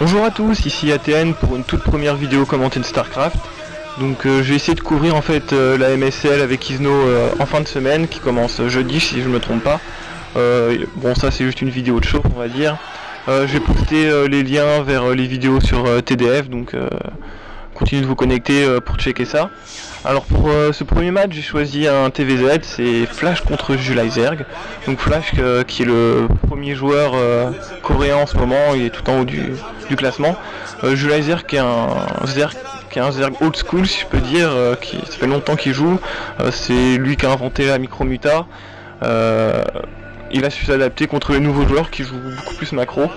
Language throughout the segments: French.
Bonjour à tous, ici ATN pour une toute première vidéo commentée de StarCraft. Donc je vais essayer de couvrir en fait la MSL avec Isno en fin de semaine qui commence jeudi si je me trompe pas. Bon, ça c'est juste une vidéo de show on va dire. Je vais poster les liens vers les vidéos sur TDF, donc continuez de vous connecter pour checker ça. Alors pour ce premier match j'ai choisi un TVZ, c'est Flash contre Julai Zerg. Donc Flash qui est le premier joueur coréen en ce moment, il est tout en haut du classement. Julai Zerg qui est un Zerg old school si je peux dire, ça fait longtemps qu'il joue, c'est lui qui a inventé la micromuta. Il a su s'adapter contre les nouveaux joueurs qui jouent beaucoup plus macro.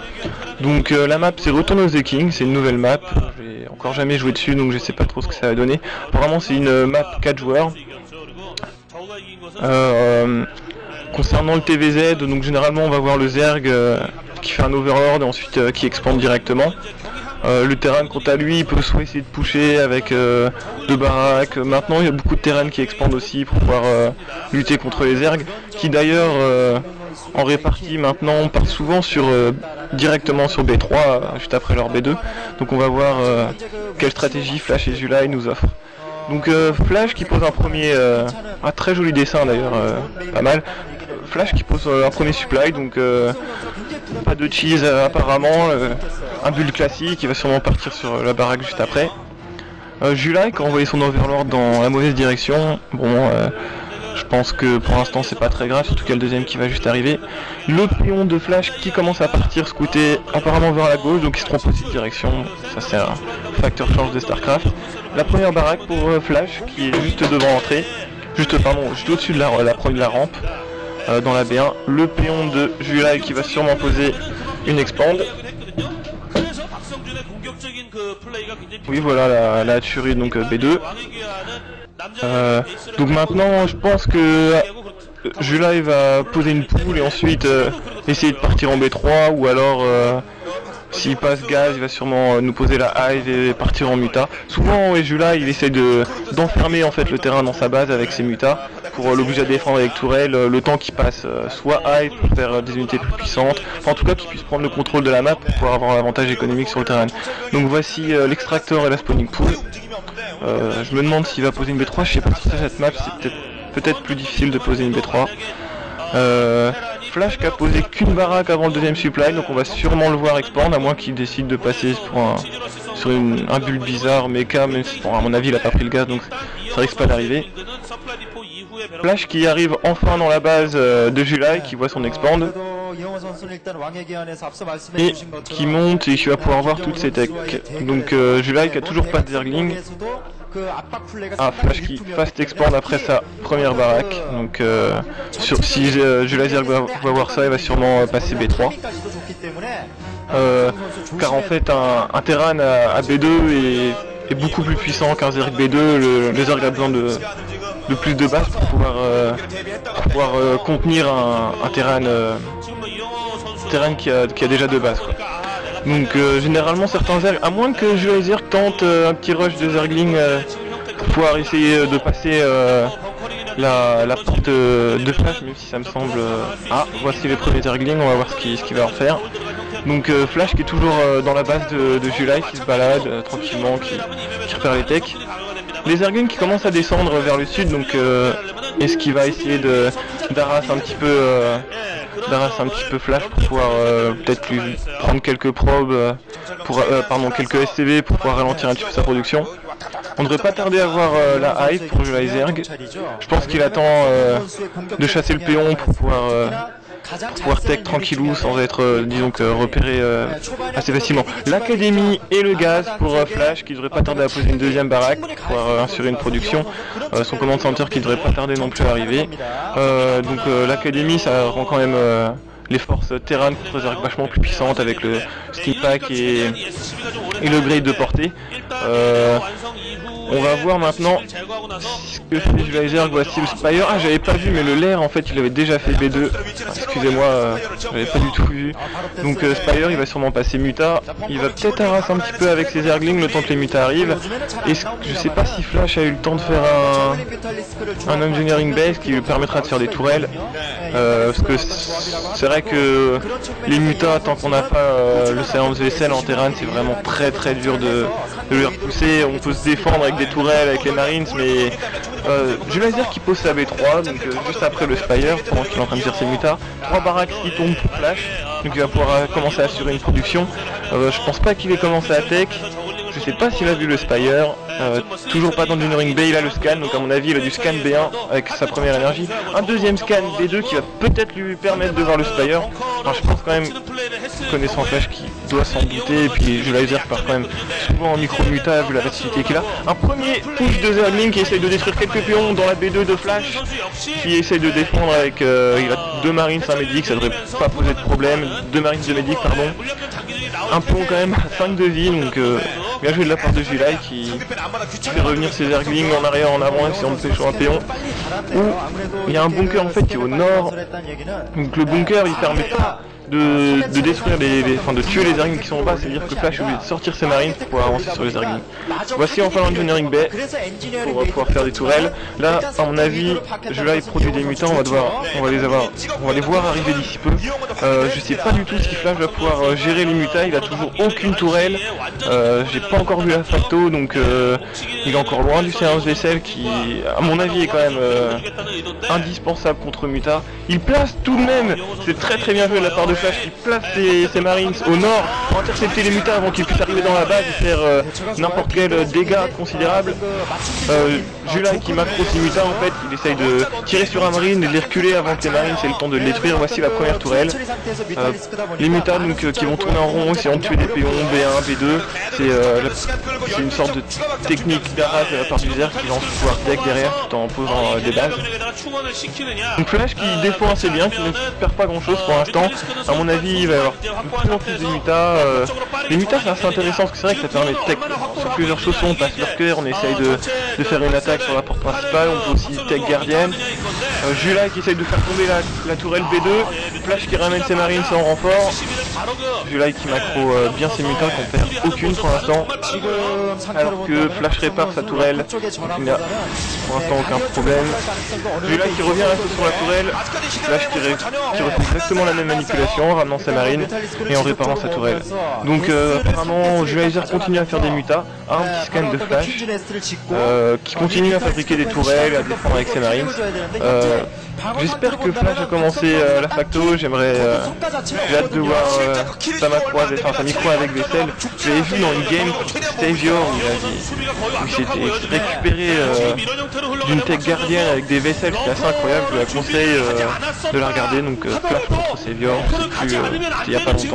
Donc la map c'est Return of the King, c'est une nouvelle map, j'ai encore jamais joué dessus donc je sais pas trop ce que ça va donner. Apparemment c'est une map 4 joueurs. Concernant le TVZ, donc généralement on va voir le Zerg qui fait un overlord et ensuite qui expande directement. Le terrain quant à lui il peut soit essayer de pusher avec 2 baraques. Maintenant il y a beaucoup de terrain qui expandent aussi pour pouvoir lutter contre les Zerg qui d'ailleurs en répartie maintenant on part souvent directement sur B3 juste après leur B2. Donc on va voir quelle stratégie Flash et Julai nous offrent. Donc Flash qui pose un premier un très joli dessin d'ailleurs, pas mal. Flash qui pose un premier supply, donc pas de cheese apparemment, un build classique, il va sûrement partir sur la baraque juste après. Julai qui a envoyé son overlord dans la mauvaise direction, bon je pense que pour l'instant c'est pas très grave, surtout qu'il y a le deuxième qui va juste arriver. Le péon de Flash qui commence à partir scouter apparemment vers la gauche, donc il se trompe aussi de direction, ça c'est un facteur change de StarCraft. La première baraque pour Flash qui est juste devant l'entrée, juste au-dessus de la rampe. Dans la B1, le péon de Julai qui va sûrement poser une expand. Oui voilà la tuerie donc B2. Donc maintenant je pense que Julai va poser une poule et ensuite essayer de partir en B3 ou alors s'il passe gaz il va sûrement nous poser la hive et partir en muta. Souvent Julai il essaie d'enfermer en fait le terrain dans sa base avec ses mutas pour l'obliger à défendre avec tourelle le temps qu'il passe soit hive pour faire des unités plus puissantes, enfin en tout cas qu'il puisse prendre le contrôle de la map pour pouvoir avoir un avantage économique sur le terrain. Donc voici l'extracteur et la spawning pool. Je me demande s'il va poser une B3, je sais pas si cette map c'est peut-être plus difficile de poser une B3. Flash qui a posé qu'une baraque avant le deuxième supply, donc on va sûrement le voir expand, à moins qu'il décide de passer sur un build bizarre, mecha, même si bon, à mon avis il a pas pris le gaz donc ça risque pas d'arriver. Flash qui arrive enfin dans la base de Julai, qui voit son expand et qui monte et qui va pouvoir voir toutes ses techs. Donc Julai qui a toujours pas de Zergling. Flash qui fast expand après sa première baraque. Donc si Julai Zerg va voir ça, il va sûrement passer B3. Car en fait un Terran à B2 est beaucoup plus puissant qu'un Zerg B2. Le Zerg a besoin de plus de base pour pouvoir contenir un Terran qui a déjà de base quoi. Donc généralement certains Zerg, à moins que Julai Zerg tente un petit rush de Zergling pour pouvoir essayer de passer la porte de Flash, même si ça me semble... voici les premiers Zerglings, on va voir ce qu'il va en faire. Donc Flash qui est toujours dans la base de Julai, qui se balade tranquillement, qui repère les techs. Les Zerglings qui commencent à descendre vers le sud, donc est-ce qu'il va essayer d'arraser un petit peu Flash pour pouvoir peut-être lui prendre quelques probes, quelques SCV pour pouvoir ralentir un petit peu sa production. On ne devrait pas tarder à voir la hype pour Julai Zerg. Je pense qu'il attend de chasser le péon pour pouvoir tech tranquillou sans être disons que repéré assez facilement. L'académie et le gaz pour Flash qui devrait pas tarder à poser une deuxième baraque pour pouvoir assurer une production. Son command center qui devrait pas tarder non plus à arriver. Donc l'académie ça rend quand même les forces Terran contre Zerg vachement plus puissantes avec le Steam Pack et le grade de portée. On va voir maintenant ce que fait July. Voici le Spire. Ah, j'avais pas vu, mais le Lair en fait il avait déjà fait B2. Excusez-moi, j'avais pas du tout vu. Donc Spire il va sûrement passer Muta. Il va peut-être harass un petit peu avec ses Zerglings le temps que les Muta arrivent. Et je sais pas si Flash a eu le temps de faire un Engineering Base qui lui permettra de faire des tourelles. Parce que c'est vrai que les Muta, tant qu'on n'a pas le Silence Vessel en terrain, c'est vraiment très dur de les repousser. On peut se défendre avec des tourelles, avec les Marines, mais July qui pose sa B3, donc juste après le Spire, pendant qu'il est en train de tirer ses Muta. 3 baraques qui tombent pour Flash, donc il va pouvoir commencer à assurer une production. Je pense pas qu'il ait commencé à tech. Je sais pas s'il a vu le Spire, toujours pas d'Engineering Bay, il a le scan, donc à mon avis il a du scan B1 avec sa première énergie, un deuxième scan B2 qui va peut-être lui permettre de voir le Spire. Enfin, je pense quand même, connaissant Flash, qui doit s'en douter, et puis July part quand même souvent en micro-muta vu la facilité qu'il a. Un premier push de Zergling qui essaye de détruire quelques pions dans la B2 de Flash, qui essaye de défendre avec, il a 2 Marines, un Medic, ça devrait pas poser de problème, 2 Marines, 2 Medic, pardon. Un pont quand même à 5 de vie, donc bien joué de la part de July qui fait revenir ses Zerglings en arrière, en avant, essayant de pêcher un péon. Il y a un bunker en fait qui est au nord, donc le bunker il permet pas de détruire de tuer les Zerglings qui sont en bas, c'est-à-dire que Flash est obligé de sortir ses Marines pour pouvoir avancer sur les Zerglings. Voici enfin l'Engineering Bay pour pouvoir faire des tourelles. Là, à mon avis, July produit des mutants, on va les voir arriver d'ici peu. Je sais pas du tout si Flash va pouvoir gérer les mutas, il a toujours aucune tourelle. J'ai pas encore vu la facto, donc il est encore loin du Silence Vessel qui, à mon avis, est quand même indispensable contre muta. Il place tout de même, c'est très bien joué de la part de Flash, il place ses Marines au nord pour intercepter les mutas avant qu'ils puissent arriver dans la base et faire n'importe quel dégât considérable. July qui macro ses mutas en fait, il essaye de tirer sur un Marine et de les reculer avant que les Marines aient le temps de le détruire. Voici la première tourelle. Les mutas donc, qui vont tourner en rond, essayant de tuer des péons B1, B2. C'est une sorte de technique d'arrage de la part du Zerg qui lance le pouvoir deck derrière tout en posant des bases. Donc Flash qui défend assez bien, qui ne perd pas grand chose pour l'instant. À mon avis il va y avoir de plus en plus de mutas. Les mutas c'est assez intéressant parce que c'est vrai que ça permet de tech sur plusieurs chaussons, on passe leur cœur, on essaye de faire une attaque sur la porte principale, on peut aussi tech gardienne. July qui essaye de faire tomber la tourelle B2, Flash qui ramène ses Marines en renfort. July qui macro bien ses mutas qu'on perd aucune pour l'instant. Alors que Flash répare sa tourelle, donc il n'y a pour l'instant aucun problème. July qui revient un peu sur la tourelle, Flash qui refait exactement la même manipulation en ramenant sa marine et en réparant sa tourelle. Donc apparemment July continue à faire des mutas, un petit scan de Flash, qui continue à fabriquer des tourelles, à défendre avec ses marines. J'espère que Flash a commencé la facto, j'ai hâte de voir sa micro avec Vessel. Je l'avais vu dans une game contre Stavior où il s'était récupéré d'une tech gardienne avec des vaisselles, c'était assez incroyable, je vous la conseille de la regarder. Donc Flash contre Stavior, c'était il n'y a pas longtemps.